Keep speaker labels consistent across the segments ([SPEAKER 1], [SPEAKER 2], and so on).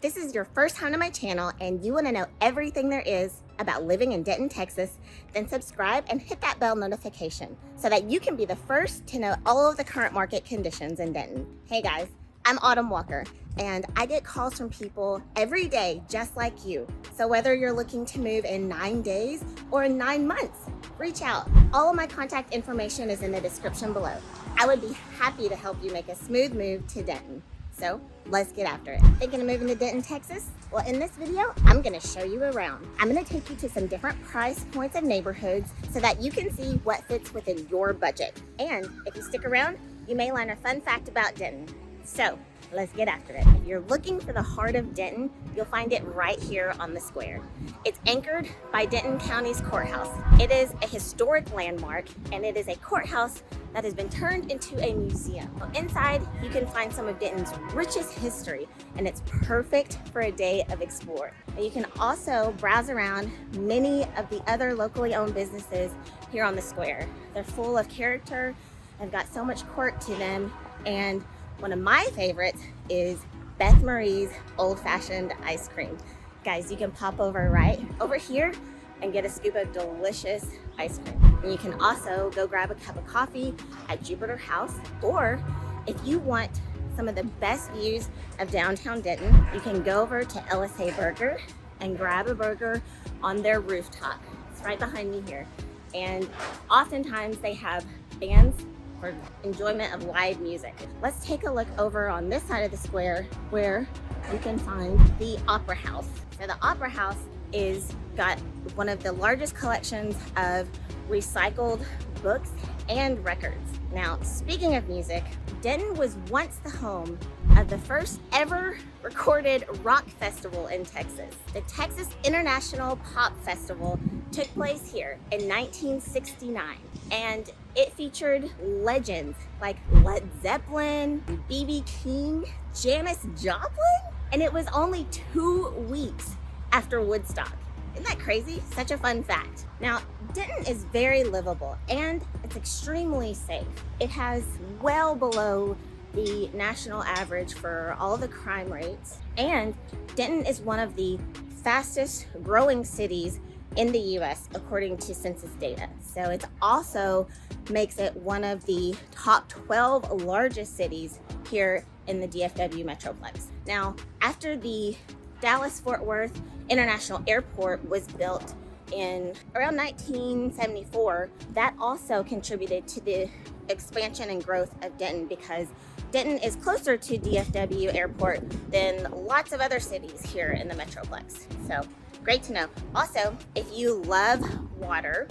[SPEAKER 1] this is your first time to my channel and you want to know everything there is about living in Denton, Texas, then subscribe and hit that bell notification so that you can be the first to know all of the current market conditions in Denton. Hey guys, I'm Autumn Walker and I get calls from people every day just like you. So whether you're looking to move in 9 days or in 9 months, reach out. All of my contact information is in the description below. I would be happy to help you make a smooth move to Denton. So let's get after it. Thinking of moving to Denton, Texas? Well, in this video, I'm gonna show you around. I'm gonna take you to some different price points of neighborhoods so that you can see what fits within your budget. And if you stick around, you may learn a fun fact about Denton. So let's get after it. If you're looking for the heart of Denton, you'll find it right here on the square. It's anchored by Denton County's courthouse. It is a historic landmark and it is a courthouse that has been turned into a museum. So inside, you can find some of Denton's richest history and it's perfect for a day of exploring. And you can also browse around many of the other locally owned businesses here on the square. They're full of character, they've got so much quirk to them, and one of my favorites is Beth Marie's old-fashioned ice cream. Guys, you can pop over right over here and get a scoop of delicious ice cream. And you can also go grab a cup of coffee at Jupiter House, or if you want some of the best views of downtown Denton, you can go over to LSA Burger and grab a burger on their rooftop. It's right behind me here. And oftentimes they have bands for enjoyment of live music. Let's take a look over on this side of the square where you can find the Opera House. So the Opera House is got one of the largest collections of recycled books and records. Now, speaking of music, Denton was once the home of the first ever recorded rock festival in Texas. The Texas International Pop Festival took place here in 1969, and it featured legends like Led Zeppelin, B.B. King, Janis Joplin, and it was only 2 weeks after Woodstock. Isn't that crazy? Such a fun fact. Now, Denton is very livable and it's extremely safe. It has well below the national average for all the crime rates, and Denton is one of the fastest growing cities in the US according to census data. So it also makes it one of the top 12 largest cities here in the DFW Metroplex. Now, after the Dallas-Fort Worth International Airport was built in around 1974, that also contributed to the expansion and growth of Denton, because Denton is closer to DFW Airport than lots of other cities here in the Metroplex. So great to know. Also, if you love water,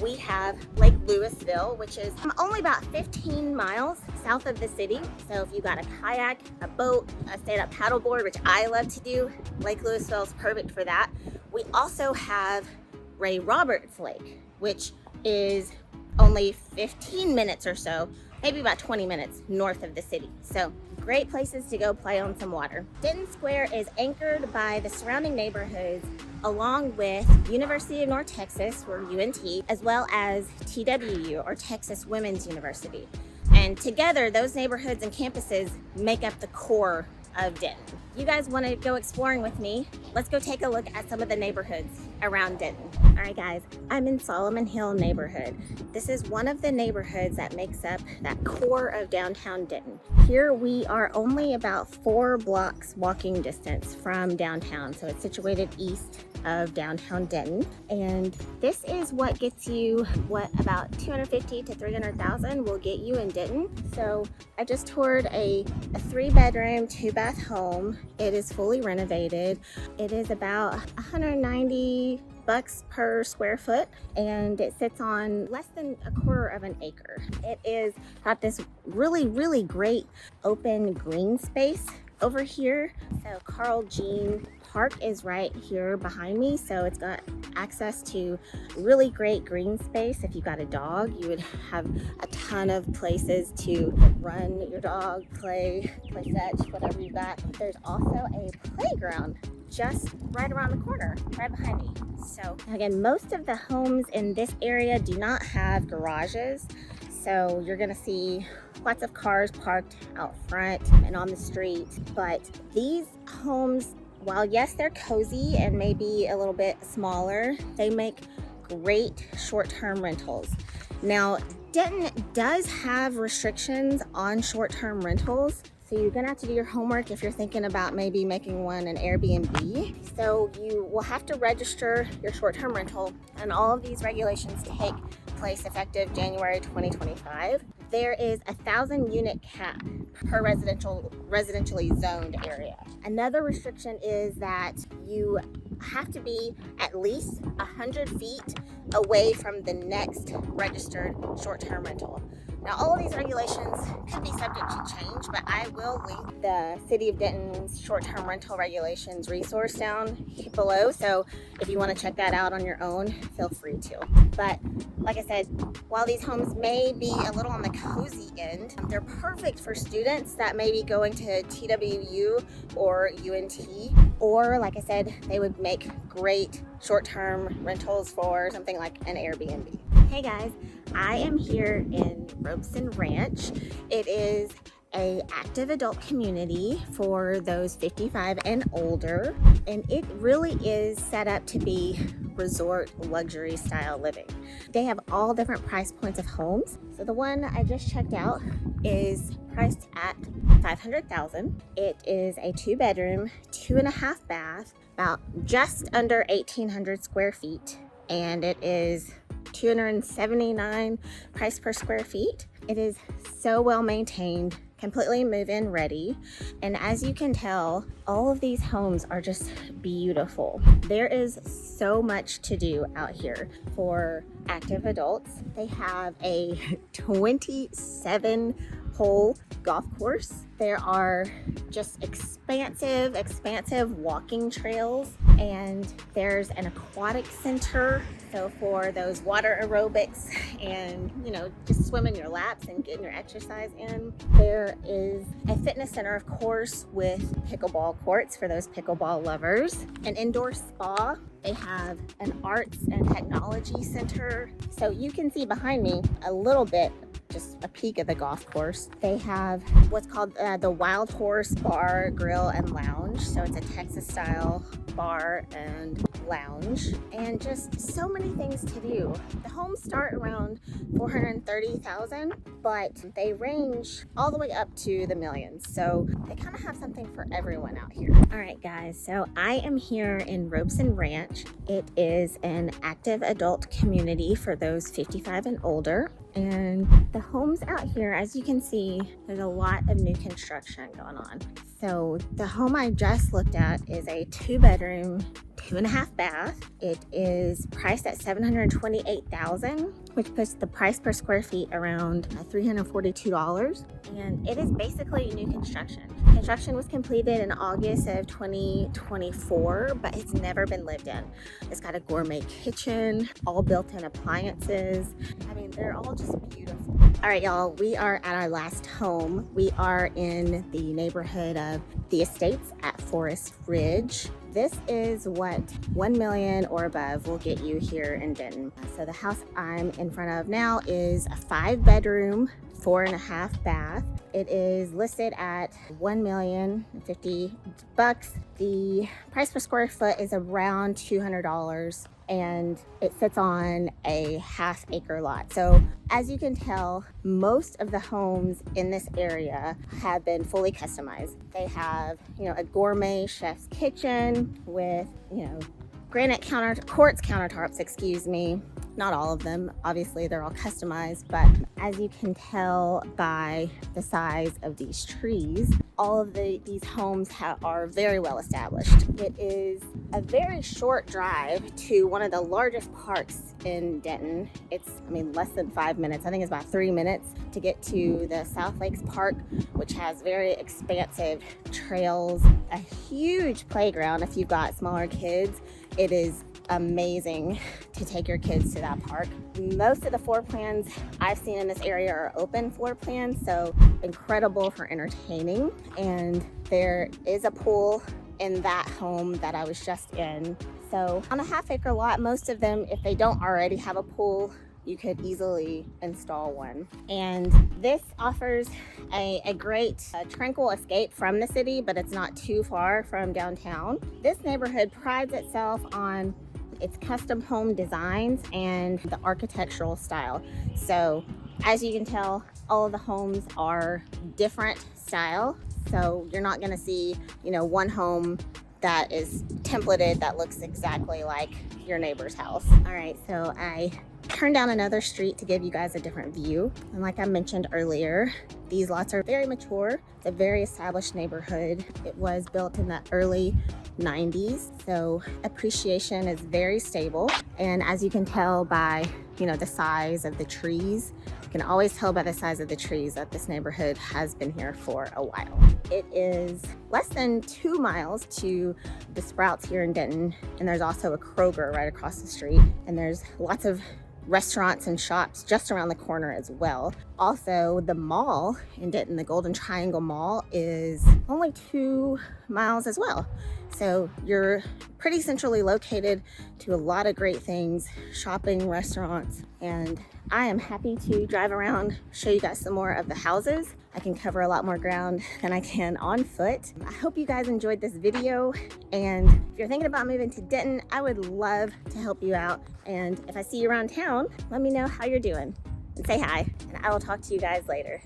[SPEAKER 1] we have Lake Lewisville, which is only about 15 miles south of the city. So if you got a kayak, a boat, a stand-up paddleboard, which I love to do, Lake Lewisville is perfect for that. We also have Ray Roberts Lake, which is only 15 minutes or so, maybe about 20 minutes north of the city. So great places to go play on some water. Denton Square is anchored by the surrounding neighborhoods along with University of North Texas, or UNT, as well as TWU, or Texas Women's University. And together, those neighborhoods and campuses make up the core of Denton. You guys want to go exploring with me? Let's go take a look at some of the neighborhoods around Denton. All right guys, I'm in Solomon Hill neighborhood. This is one of the neighborhoods that makes up that core of downtown Denton. Here we are only about 4 blocks walking distance from downtown, so it's situated east of downtown Denton, and this is what gets you what about 250 to 300,000 will get you in Denton. So I just toured a 3-bedroom 2-bath home. It is fully renovated. It is about $190 per square foot, and it sits on less than a quarter of an acre. It is got this really great open green space over here. So Carl Jean Park is right here behind me, so it's got access to really great green space. If you got a dog, you would have a ton of places to run your dog, play fetch, whatever you got. There's also a playground just right around the corner, right behind me. So again, most of the homes in this area do not have garages, so you're gonna see lots of cars parked out front and on the street, but these homes while yes, they're cozy and maybe a little bit smaller, they make great short-term rentals. Now, Denton does have restrictions on short-term rentals, so you're gonna have to do your homework if you're thinking about maybe making one an Airbnb. So you will have to register your short-term rental, and all of these regulations take place effective January 2025. There is a 1,000 unit cap per residentially zoned area. Another restriction is that you have to be at least 100 feet away from the next registered short-term rental. Now, all of these regulations could be subject to change, but I will link the City of Denton's short-term rental regulations resource down below. So if you want to check that out on your own, feel free to. But like I said, while these homes may be a little on the cozy end, they're perfect for students that may be going to TWU or UNT, or like I said, they would make great short-term rentals for something like an Airbnb. Hey guys, I am here in Robeson Ranch. It is an active adult community for those 55 and older, and it really is set up to be resort luxury style living. They have all different price points of homes. So the one I just checked out is priced at $500,000. It is a 2-bedroom, 2.5 bath, about just under 1,800 square feet, and it is $279 price per square feet. It is so well maintained, completely move-in ready, and as you can tell, all of these homes are just beautiful. There is so much to do out here for active adults. They have a 27-hole golf course. There are just expansive walking trails, and there's an aquatic center. So for those water aerobics and, just swimming your laps and getting your exercise in. There is a fitness center, of course, with pickleball courts for those pickleball lovers, an indoor spa. They have an arts and technology center. So you can see behind me a little bit, just a peek of the golf course. They have what's called the Wild Horse Bar, Grill, and Lounge. So it's a Texas style bar and lounge, and just so many things to do. The homes start around $430,000, but they range all the way up to the millions. So they kind of have something for everyone out here. All right, guys, so I am here in Robeson Ranch. It is an active adult community for those 55 and older. And the homes out here, as you can see, there's a lot of new construction going on. So the home I just looked at is a 2-bedroom, 2.5 bath. It is priced at $728,000, which puts the price per square feet around $342. And it is basically new construction. Construction was completed in August of 2024, but it's never been lived in. It's got a gourmet kitchen, all built-in appliances. I mean, they're all just beautiful. All right, y'all, we are at our last home. We are in the neighborhood of the Estates at Forest Ridge. This is what $1 million or above will get you here in Denton. So the house I'm in front of now is a 5-bedroom, 4.5 bath. It is listed at $1,050,000. The price per square foot is around $200, and it sits on a 1/2 acre lot. So as you can tell, most of the homes in this area have been fully customized. They have, a gourmet chef's kitchen with, quartz countertops, excuse me. Not all of them, obviously they're all customized, but as you can tell by the size of these trees, all of these homes are very well established. It is a very short drive to one of the largest parks in Denton. It's, less than 5 minutes. I think it's about 3 minutes to get to the South Lakes Park, which has very expansive trails, a huge playground if you've got smaller kids. It is amazing to take your kids to that park. Most of the floor plans I've seen in this area are open floor plans, so incredible for entertaining. And there is a pool in that home that I was just in. So on a 1/2 acre lot, most of them, if they don't already have a pool, you could easily install one. And this offers a great tranquil escape from the city, but it's not too far from downtown. This neighborhood prides itself on its custom home designs and the architectural style. So as you can tell, all of the homes are different style. So you're not gonna see, one home that is templated that looks exactly like your neighbor's house. All right, so I turned down another street to give you guys a different view. And like I mentioned earlier, these lots are very mature. It's a very established neighborhood. It was built in the early 90s, so appreciation is very stable. And as you can tell by, the size of the trees, you can always tell by the size of the trees that this neighborhood has been here for a while. It is less than 2 miles to the Sprouts here in Denton, and there's also a Kroger right across the street, and there's lots of restaurants and shops just around the corner as well. Also, the mall in Denton, the Golden Triangle Mall, is only 2 miles as well. So you're pretty centrally located to a lot of great things, shopping, restaurants, and I am happy to drive around, show you guys some more of the houses. I can cover a lot more ground than I can on foot. I hope you guys enjoyed this video, and if you're thinking about moving to Denton, I would love to help you out. And if I see you around town, let me know how you're doing and say hi, and I will talk to you guys later.